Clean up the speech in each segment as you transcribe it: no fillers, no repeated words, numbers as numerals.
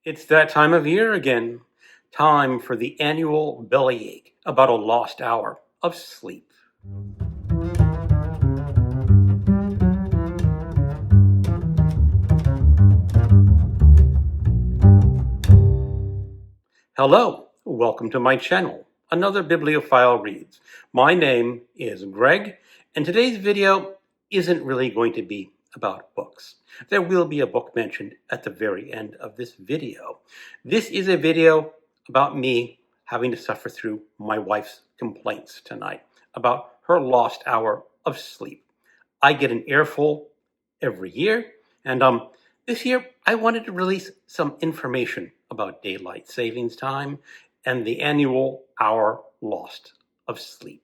It's that time of year again. Time for the annual bellyache about a lost hour of sleep. Hello, welcome to my channel. Another Bibliophile Reads. My name is Greg, and today's video isn't really going to be about books. There will be a book mentioned at the very end of this video. This is a video about me having to suffer through my wife's complaints tonight about her lost hour of sleep. I get an earful every year, and this year I wanted to release some information about daylight savings time and the annual hour lost of sleep.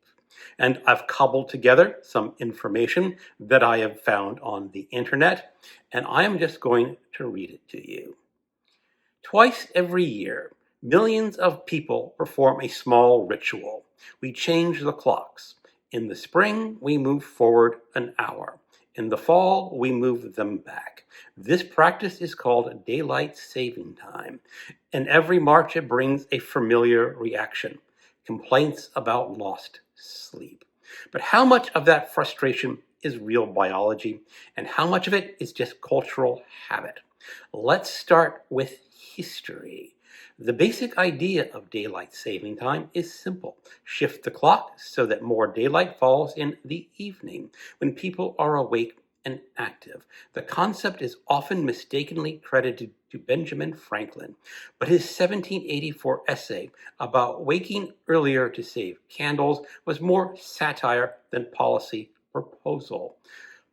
And I've cobbled together some information that I have found on the internet, and I am just going to read it to you. Twice every year, millions of people perform a small ritual. We change the clocks. In the spring, we move forward an hour. In the fall, we move them back. This practice is called daylight saving time, and every March it brings a familiar reaction: complaints about lost sleep. But how much of that frustration is real biology, and how much of it is just cultural habit? Let's start with history. The basic idea of daylight saving time is simple. Shift the clock so that more daylight falls in the evening, when people are awake and active. The concept is often mistakenly credited to Benjamin Franklin, but his 1784 essay about waking earlier to save candles was more satire than policy proposal.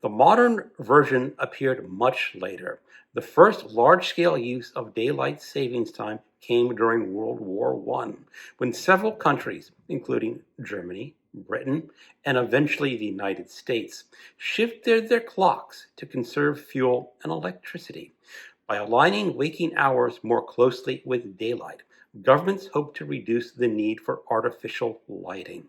The modern version appeared much later. The first large-scale use of daylight savings time came during World War I, when several countries, including Germany, Britain, and eventually the United States, shifted their clocks to conserve fuel and electricity. By aligning waking hours more closely with daylight, governments hoped to reduce the need for artificial lighting.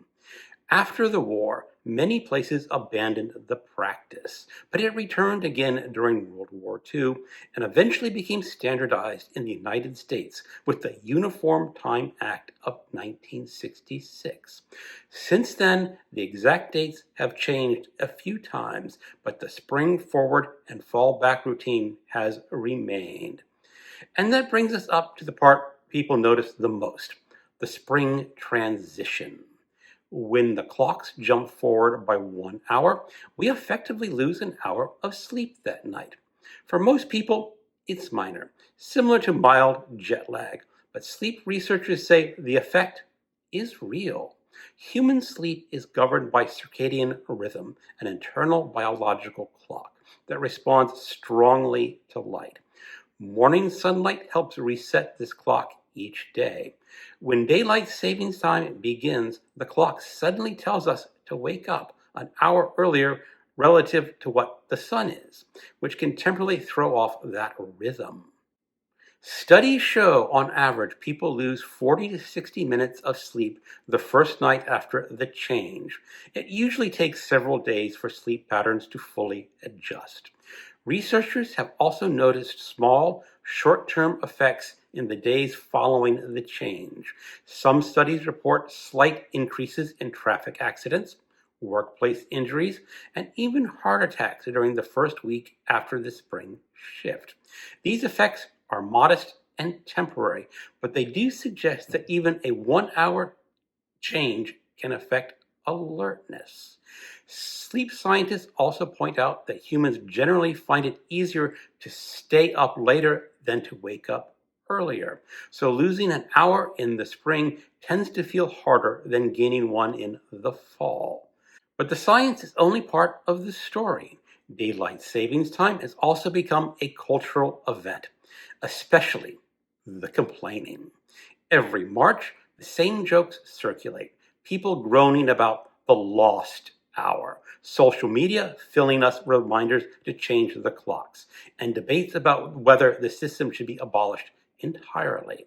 After the war, many places abandoned the practice, but it returned again during World War II and eventually became standardized in the United States with the Uniform Time Act of 1966. Since then, the exact dates have changed a few times, but the spring forward and fall back routine has remained. And that brings us up to the part people notice the most: the spring transition. When the clocks jump forward by 1 hour, we effectively lose an hour of sleep that night. For most people, it's minor, similar to mild jet lag, but sleep researchers say the effect is real. Human sleep is governed by circadian rhythm, an internal biological clock that responds strongly to light. Morning sunlight helps reset this clock each day. When daylight savings time begins, the clock suddenly tells us to wake up an hour earlier relative to what the sun is, which can temporarily throw off that rhythm. Studies show, on average, people lose 40 to 60 minutes of sleep the first night after the change. It usually takes several days for sleep patterns to fully adjust. Researchers have also noticed small, short-term effects in the days following the change. Some studies report slight increases in traffic accidents, workplace injuries, and even heart attacks during the first week after the spring shift. These effects are modest and temporary, but they do suggest that even a 1 hour change can affect alertness. Sleep scientists also point out that humans generally find it easier to stay up later than to wake up earlier. So losing an hour in the spring tends to feel harder than gaining one in the fall. But the science is only part of the story. Daylight savings time has also become a cultural event, especially the complaining. Every March, the same jokes circulate. People groaning about the lost hour, social media filling us reminders to change the clocks, and debates about whether the system should be abolished entirely.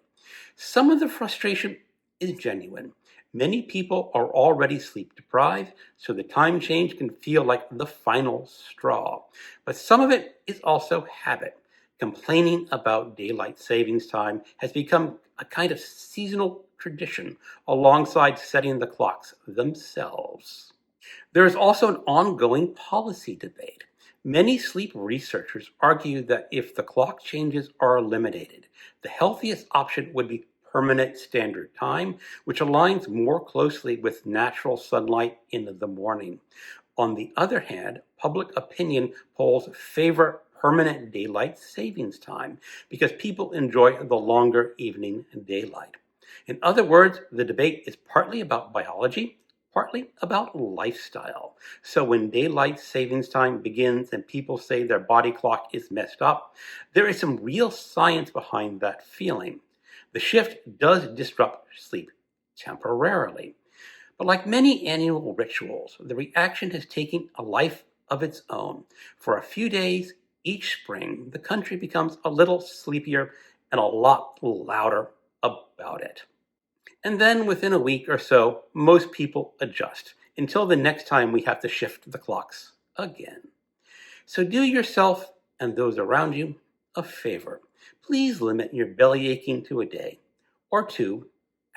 Some of the frustration is genuine. Many people are already sleep deprived, so the time change can feel like the final straw. But some of it is also habit. Complaining about daylight savings time has become a kind of seasonal tradition alongside setting the clocks themselves. There is also an ongoing policy debate. Many sleep researchers argue that if the clock changes are eliminated, the healthiest option would be permanent standard time, which aligns more closely with natural sunlight in the morning. On the other hand, public opinion polls favor permanent daylight savings time because people enjoy the longer evening daylight. In other words, the debate is partly about biology, partly about lifestyle. So when daylight savings time begins and people say their body clock is messed up, there is some real science behind that feeling. The shift does disrupt sleep temporarily. But like many annual rituals, the reaction has taken a life of its own. For a few days each spring, the country becomes a little sleepier and a lot louder about it. And then within a week or so, most people adjust until the next time we have to shift the clocks again. So do yourself and those around you a favor. Please limit your belly aching to a day or two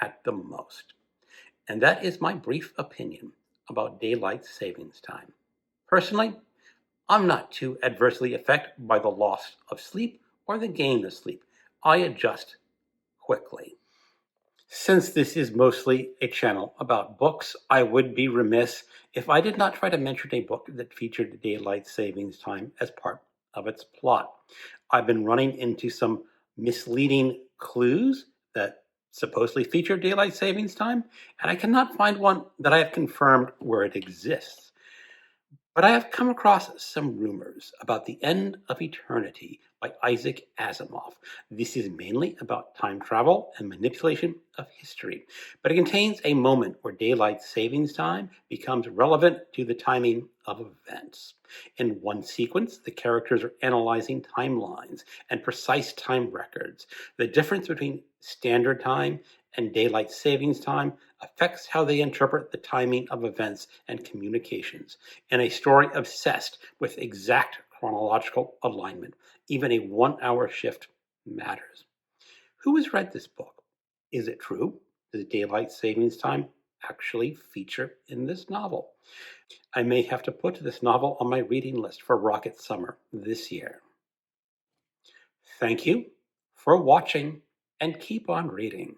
at the most. And that is my brief opinion about daylight savings time. Personally, I'm not too adversely affected by the loss of sleep or the gain of sleep. I adjust quickly. Since this is mostly a channel about books, I would be remiss if I did not try to mention a book that featured daylight savings time as part of its plot. I've been running into some misleading clues that supposedly feature daylight savings time, and I cannot find one that I have confirmed where it exists. But I have come across some rumors about The End of Eternity by Isaac Asimov. This is mainly about time travel and manipulation of history, but it contains a moment where daylight savings time becomes relevant to the timing of events. In one sequence, the characters are analyzing timelines and precise time records. The difference between standard time and daylight savings time affects how they interpret the timing of events and communications. In a story obsessed with exact chronological alignment, even a 1 hour shift matters. Who has read this book? Is it true? Does daylight savings time actually feature in this novel? I may have to put this novel on my reading list for Rocket Summer this year. Thank you for watching and keep on reading.